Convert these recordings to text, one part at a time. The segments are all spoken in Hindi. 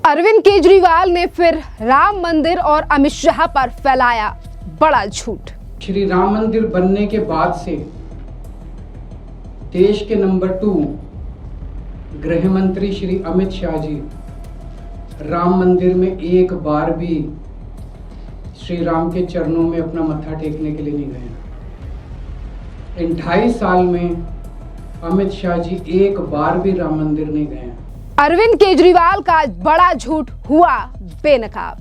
अरविंद केजरीवाल ने फिर राम मंदिर और अमित शाह पर फैलाया बड़ा झूठ। श्री राम मंदिर बनने के बाद से देश के नंबर 2 गृह मंत्री श्री अमित शाह जी राम मंदिर में एक बार भी श्री राम के चरणों में अपना मत्था टेकने के लिए नहीं गए। इन 2.5 साल में अमित शाह जी एक बार भी राम मंदिर नहीं गए। अरविंद केजरीवाल का बड़ा झूठ हुआ बेनकाब।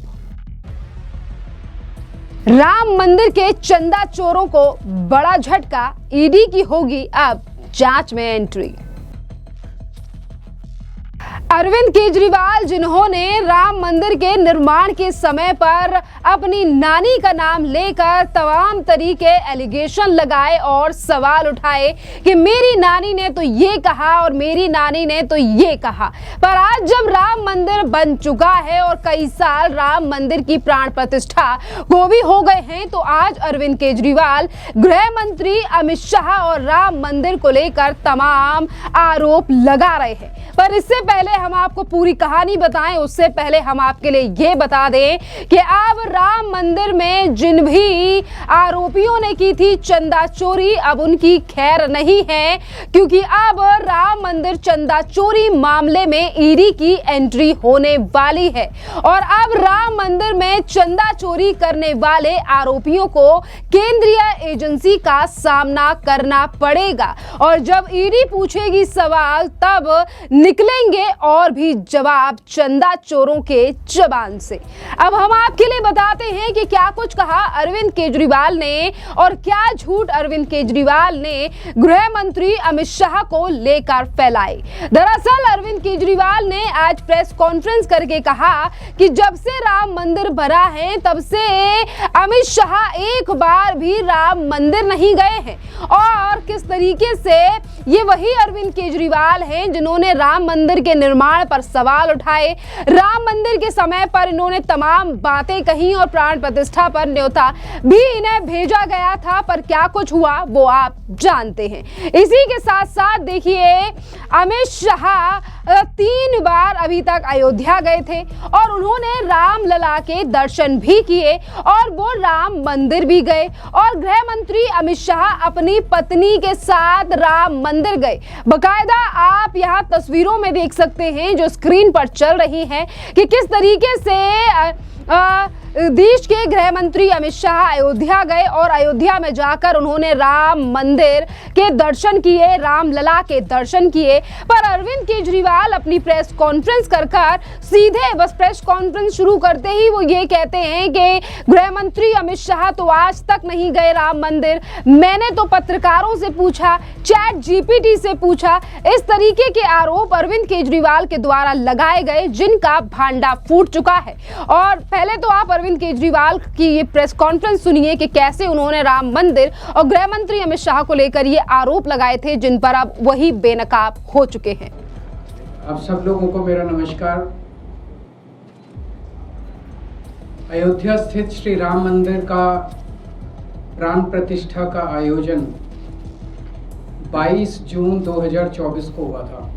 राम मंदिर के चंदा चोरों को बड़ा झटका, ईडी की होगी अब जांच में एंट्री। अरविंद केजरीवाल जिन्होंने राम मंदिर के निर्माण के समय पर अपनी नानी का नाम लेकर तमाम तरीके एलिगेशन लगाए और सवाल उठाए कि मेरी नानी ने तो ये कहा और मेरी नानी ने तो ये कहा, पर आज जब राम मंदिर बन चुका है और कई साल राम मंदिर की प्राण प्रतिष्ठा को भी हो गए हैं, तो आज अरविंद केजरीवाल गृह मंत्री अमित शाह और राम मंदिर को लेकर तमाम आरोप लगा रहे हैं। पर इससे पहले हम आपको पूरी कहानी बताएं, उससे पहले हम आपके लिए ये बता दें कि अब राम मंदिर में जिन भी आरोपियों ने की थी चंदा चोरी, अब उनकी खैर नहीं है, क्योंकि अब राम मंदिर चंदा चोरी मामले में ईडी की एंट्री होने वाली है और अब राम मंदिर में चंदा चोरी करने वाले आरोपियों को केंद्रीय एजेंसी का सामना करना पड़ेगा और जब ईडी पूछेगी सवाल तब निकलेंगे और भी जवाब चंदा चोरों के जबान से। अब हम आपके लिए बताते हैं कि क्या कुछ कहा अरविंद केजरीवाल ने और क्या झूठ अरविंद केजरीवाल ने गृह मंत्री अमित शाह को लेकर फैलाए। दरअसल अरविंद केजरीवाल ने आज प्रेस कॉन्फ्रेंस करके कहा कि जब से राम मंदिर बना है तब से अमित शाह एक बार भी राम मंदिर नहीं गए हैं और किस तरीके से ये वही अरविंद केजरीवाल हैं जिन्होंने राम मंदिर के निर्माण पर सवाल उठाए। राम मंदिर के समय पर इन्होंने तमाम बातें कही और प्राण प्रतिष्ठा पर न्योता भी इन्हें भेजा गया था, पर क्या कुछ हुआ वो आप जानते हैं। इसी के साथ साथ देखिए अमित शाह 3 बार अभी तक अयोध्या गए थे और उन्होंने राम लला के दर्शन भी किए और वो राम मंदिर भी गए और गृह मंत्री अमित शाह अपनी पत्नी के साथ राम मंदिर गए। बकायदा आप यहाँ तस्वीरों में देख सकते हैं जो स्क्रीन पर चल रही है कि किस तरीके से देश के गृह मंत्री अमित शाह अयोध्या गए और अयोध्या में जाकर उन्होंने राम मंदिर के दर्शन किए, राम लला के दर्शन किए। पर अरविंद केजरीवाल अपनी प्रेस कॉन्फ्रेंस कर सीधे बस प्रेस कॉन्फ्रेंस शुरू करते ही वो ये कहते हैं कि गृह मंत्री अमित शाह तो आज तक नहीं गए राम मंदिर, मैंने तो पत्रकारों से पूछा, चैट जीपीटी से पूछा। इस तरीके के आरोप अरविंद केजरीवाल के द्वारा लगाए गए जिनका भांडा फूट चुका है। और पहले तो आप अरविंद केजरीवाल की ये प्रेस कॉन्फ्रेंस सुनिए कि कैसे उन्होंने राम मंदिर और गृह मंत्री अमित शाह को लेकर ये आरोप लगाए थे जिन पर अब वही बेनकाब हो चुके हैं। आप सब लोगों को मेरा नमस्कार। अयोध्या स्थित श्री राम मंदिर का प्राण प्रतिष्ठा का आयोजन 22 जून 2024 को हुआ था।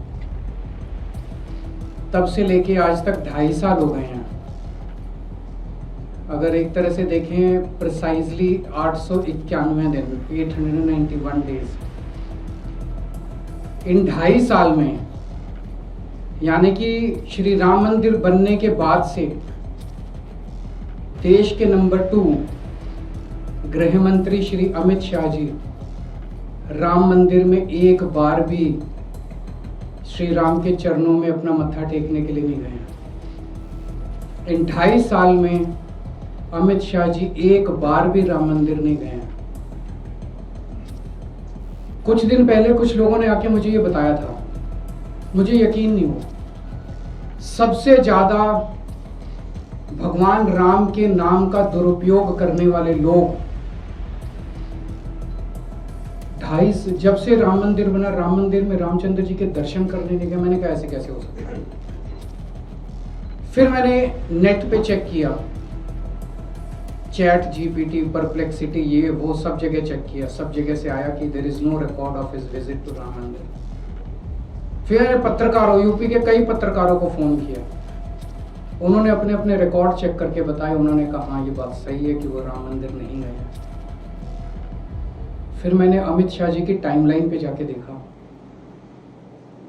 तब से लेके आज तक 2.5 साल हो गए हैं। अगर एक तरह से देखें प्रिसाइजली 891 दिन, 891 डेज। इन 2.5 साल में यानी कि श्री राम मंदिर बनने के बाद से देश के नंबर 2 गृह मंत्री श्री अमित शाह जी राम मंदिर में एक बार भी श्री राम के चरणों में अपना मत्था टेकने के लिए नहीं गए। इन 2.5 साल में अमित शाह जी एक बार भी राम मंदिर नहीं गए। कुछ दिन पहले कुछ लोगों ने आके मुझे ये बताया था, मुझे यकीन नहीं हुआ। सबसे ज्यादा भगवान राम के नाम का दुरुपयोग करने वाले लोग जब से राम मंदिर बना, राम मंदिर में रामचंद्र जी के दर्शन करने नहीं गए। मैंने कहा ऐसे कैसे हो सकता है। फिर मैंने नेट पे चेक किया, चैट जीपीटी, परप्लेक्सिटी, ये वो सब जगह चेक किया। सब जगह से आया कि there is no record of his visit to Ram Mandir. फिर पत्रकारों, यूपी के कई पत्रकारों को फोन किया उन्होंने अपने अपने रिकॉर्ड चेक करके बताए। उन्होंने कहा हाँ ये बात सही है कि वो राम मंदिर नहीं गए। फिर मैंने अमित शाह जी की टाइमलाइन पे जाके देखा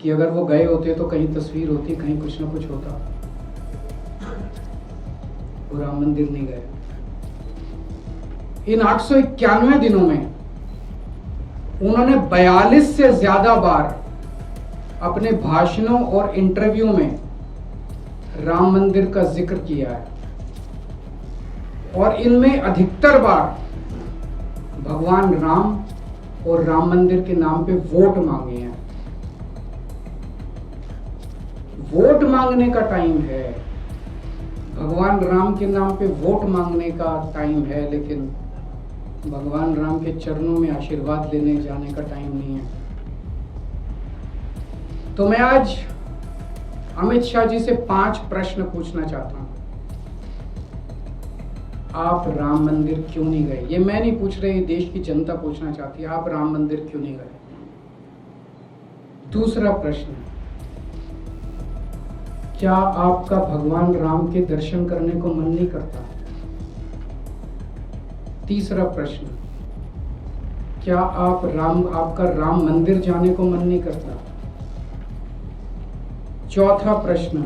कि अगर वो गए होते तो कहीं तस्वीर होती, कहीं कुछ ना कुछ होता। वो राम मंदिर नहीं गए। इन 891 दिनों में उन्होंने 42 से ज्यादा बार अपने भाषणों और इंटरव्यू में राम मंदिर का जिक्र किया है और इनमें अधिकतर बार भगवान राम और राम मंदिर के नाम पे वोट मांगे हैं। वोट मांगने का टाइम है, भगवान राम के नाम पे वोट मांगने का टाइम है, लेकिन भगवान राम के चरणों में आशीर्वाद लेने जाने का टाइम नहीं है। तो मैं आज अमित शाह जी से 5 प्रश्न पूछना चाहता हूं। आप राम मंदिर क्यों नहीं गए? ये मैं नहीं पूछ रही, देश की जनता पूछना चाहती है, आप राम मंदिर क्यों नहीं गए? दूसरा प्रश्न, क्या आपका भगवान राम के दर्शन करने को मन नहीं करता? तीसरा प्रश्न, क्या आपका राम मंदिर जाने को मन नहीं करता? चौथा प्रश्न,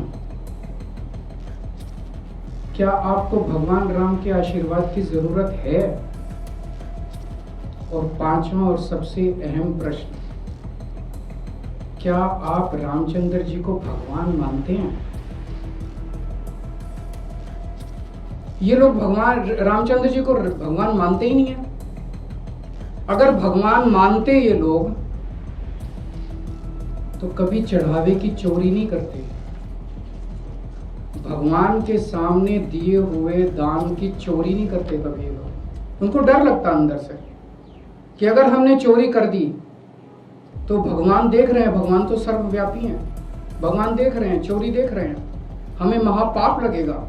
क्या आपको भगवान राम के आशीर्वाद की जरूरत है? और 5वां और सबसे अहम प्रश्न, क्या आप रामचंद्र जी को भगवान मानते हैं? ये लोग भगवान रामचंद्र जी को भगवान मानते ही नहीं है। अगर भगवान मानते ये लोग तो कभी चढ़ावे की चोरी नहीं करते, भगवान के सामने दिए हुए दान की चोरी नहीं करते कभी ये लोग। उनको डर लगता अंदर से कि अगर हमने चोरी कर दी तो भगवान देख रहे हैं, भगवान तो सर्वव्यापी हैं, भगवान देख रहे हैं, चोरी देख रहे हैं, हमें महापाप लगेगा,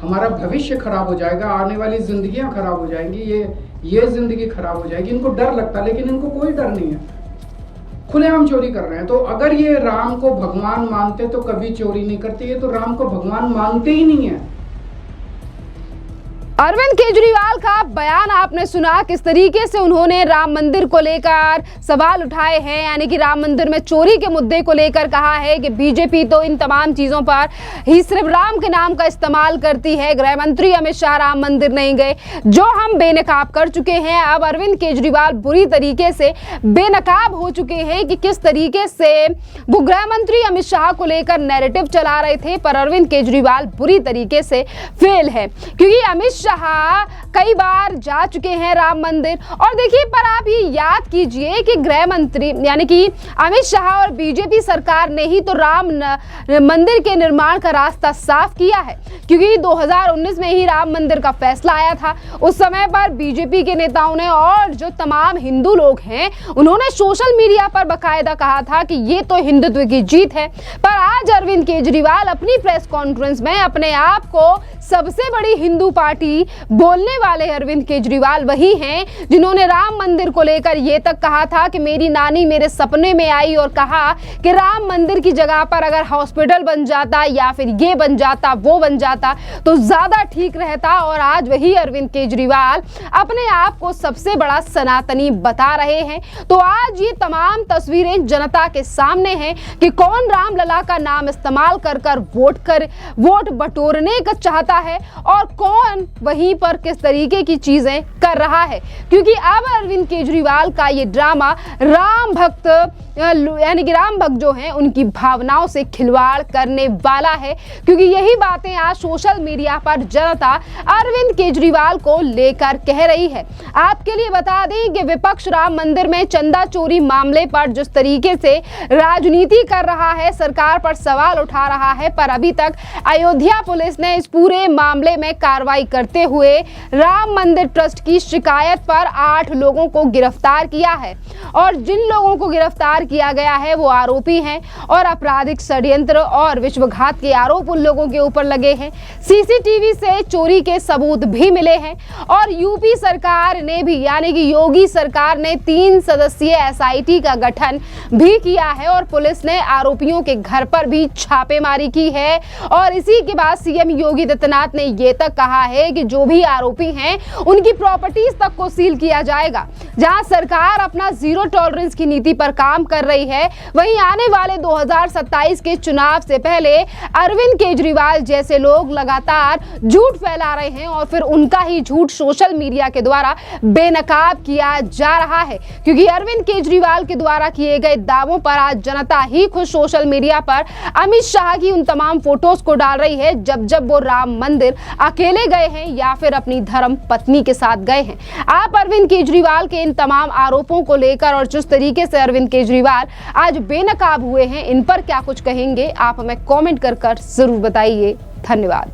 हमारा भविष्य खराब हो जाएगा, आने वाली जिंदगियां खराब हो जाएंगी, ये जिंदगी खराब हो जाएगी। इनको डर लगता, लेकिन इनको कोई डर नहीं है, खुलेआम चोरी कर रहे हैं। तो अगर ये राम को भगवान मानते तो कभी चोरी नहीं करते, ये तो राम को भगवान मानते ही नहीं है। अरविंद केजरीवाल का बयान आपने सुना, किस तरीके से उन्होंने राम मंदिर को लेकर सवाल उठाए हैं, यानी कि राम मंदिर में चोरी के मुद्दे को लेकर कहा है कि बीजेपी तो इन तमाम चीजों पर ही सिर्फ राम के नाम का इस्तेमाल करती है। गृह मंत्री अमित शाह राम मंदिर नहीं गए, जो हम बेनकाब कर चुके हैं। अब अरविंद केजरीवाल बुरी तरीके से बेनकाब हो चुके हैं कि किस तरीके से वो गृह मंत्री अमित शाह को लेकर नैरेटिव चला रहे थे, पर अरविंद केजरीवाल बुरी तरीके से फेल है, क्योंकि अमित शाह कई बार जा चुके हैं राम मंदिर। और देखिए, पर आप ये याद कीजिए कि गृह मंत्री यानी कि अमित शाह और बीजेपी सरकार ने ही तो राम मंदिर के निर्माण का रास्ता साफ किया है, क्योंकि 2019 में ही राम मंदिर का फैसला आया था। उस समय पर बीजेपी के नेताओं ने और जो तमाम हिंदू लोग हैं उन्होंने सोशल मीडिया पर बकायदा कहा था कि ये तो हिंदुत्व की जीत है। पर आज अरविंद केजरीवाल अपनी प्रेस कॉन्फ्रेंस में अपने आप को सबसे बड़ी हिंदू पार्टी बोलने वाले अरविंद केजरीवाल वही हैं जिन्होंने राम मंदिर को लेकर ये तक कहा था कि मेरी नानी मेरे सपने में आई और कहा कि राम मंदिर की जगह पर अगर हॉस्पिटल बन जाता या फिर ये बन जाता वो बन जाता तो ज्यादा ठीक रहता। और आज वही अरविंद केजरीवाल अपने आप को सबसे बड़ा सनातनी बता रहे हैं। तो आज ये तमाम तस्वीरें जनता के सामने हैं कि कौन राम लला का नाम इस्तेमाल कर वोट बटोरने का चाहता है और कौन वहीं पर किस तरीके की चीजें कर रहा है। क्योंकि अब अरविंद केजरीवाल का ये ड्रामा राम भक्त यानी कि राम भक्त जो हैं उनकी भावनाओं से खिलवाड़ करने वाला है, क्योंकि यही बातें आज सोशल मीडिया पर जनता अरविंद केजरीवाल को लेकर कह रही है। आपके लिए बता दें कि विपक्ष राम मंदिर में चंदा चोरी मामले पर जिस तरीके से राजनीति कर रहा है, सरकार पर सवाल उठा रहा है, पर अभी तक अयोध्या पुलिस ने इस पूरे मामले में कार्रवाई करते हुए राम मंदिर ट्रस्ट की शिकायत पर 8 लोगों को गिरफ्तार किया है। और जिन लोगों को गिरफ्तार गिरफ्तार किया गया है वो आरोपी हैं और आपराधिक षड्यंत्र और विश्वासघात के आरोप उन लोगों के ऊपर लगे हैं। सीसीटीवी से चोरी के सबूत भी मिले हैं और यूपी सरकार ने भी यानी कि योगी सरकार ने 3 सदस्यीय एसआईटी का गठन भी किया है और पुलिस ने आरोपियों के घर पर भी छापेमारी की है। और इसी के बाद सीएम योगी आदित्यनाथ ने ये तक कहा है कि जो भी आरोपी हैं उनकी प्रॉपर्टीज तक को सील किया जाएगा। जहां सरकार अपना जीरो टॉलरेंस की नीति पर काम कर रही है, वहीं आने वाले 2027 के चुनाव से पहले अरविंद केजरीवाल जैसे लोग लगातार झूठ फैला रहे हैं और फिर उनका ही झूठ सोशल मीडिया के द्वारा बेनकाब किया जा रहा है। क्योंकि अरविंद केजरीवाल के द्वारा किए गए दावों पर आज जनता ही खुद सोशल मीडिया पर अमित शाह की उन तमाम फोटोज को डाल रही है जब वो राम मंदिर अकेले गए हैं या फिर अपनी धर्म पत्नी के साथ गए हैं। आप अरविंद केजरीवाल के इन तमाम आरोपों को लेकर और जिस तरीके से अरविंद केजरीवाल आज बेनकाब हुए हैं, इन पर क्या कुछ कहेंगे? आप हमें कमेंट कर जरूर बताइए। धन्यवाद।